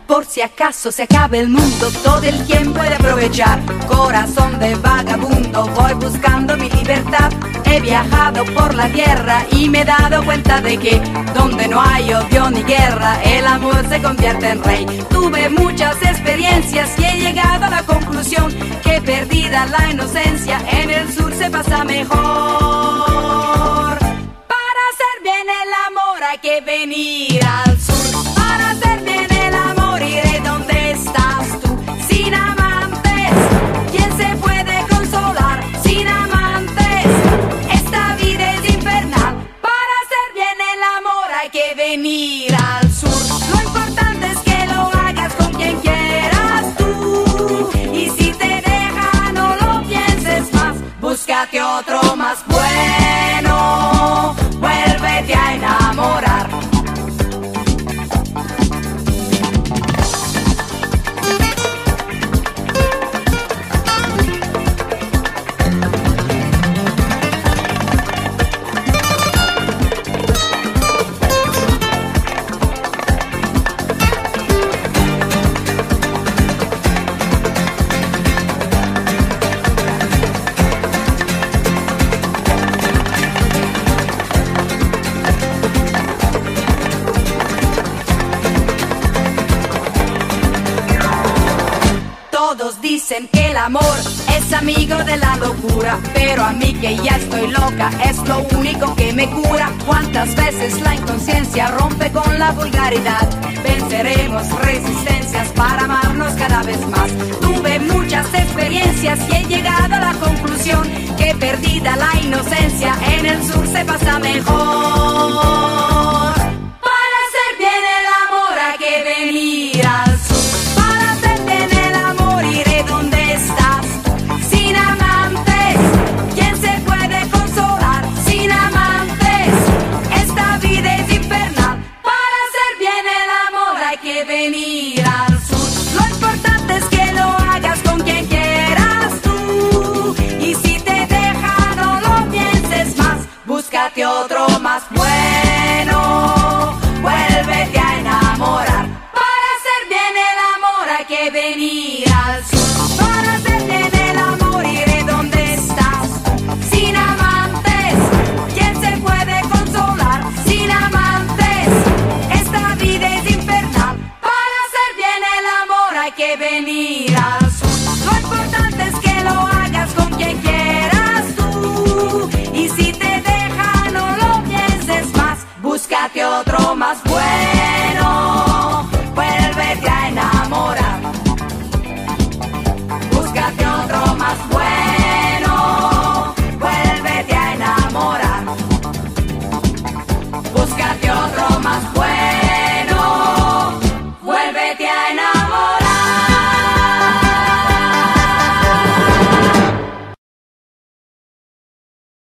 Por si acaso se acabe el mundo, todo el tiempo he de aprovechar. Corazón de vagabundo, voy buscando mi libertad. He viajado por la tierra y me he dado cuenta de que donde no hay odio ni guerra, el amor se convierte en rey. Tuve muchas experiencias y he llegado a la conclusión que perdida la inocencia, en el sur se pasa mejor. Para hacer bien el amor hay que venir al sur. Para hacer bien el amor iré donde estás tú. Sin amantes, ¿quién se puede consolar? Sin amantes, esta vida es infernal. Para hacer bien el amor hay que venir al sur. Lo importante es que lo hagas con quien quieras tú. Y si te deja no lo pienses más, búscate otro más bueno. Vuélvete a enamorar. Todos dicen que el amor es amigo de la locura, pero a mí que ya estoy loca es lo único que me cura. Cuántas veces la inconsciencia rompe con la vulgaridad. Venceremos resistencias para amarnos cada vez más. Tuve muchas experiencias y he llegado a la conclusión que perdida la inocencia, en el sur se pasa mejor. Para hacer bien el amor hay que venir al sur. Para hacer bien el amor iré donde estás tú. Sin amantes, ¿quién se puede consolar? Sin amantes, esta vida es infernal. Para hacer bien el amor hay que venir al sur. Lo importante es que lo hagas con quien quieras tú. Y si te deja no lo pienses más, búscate otro más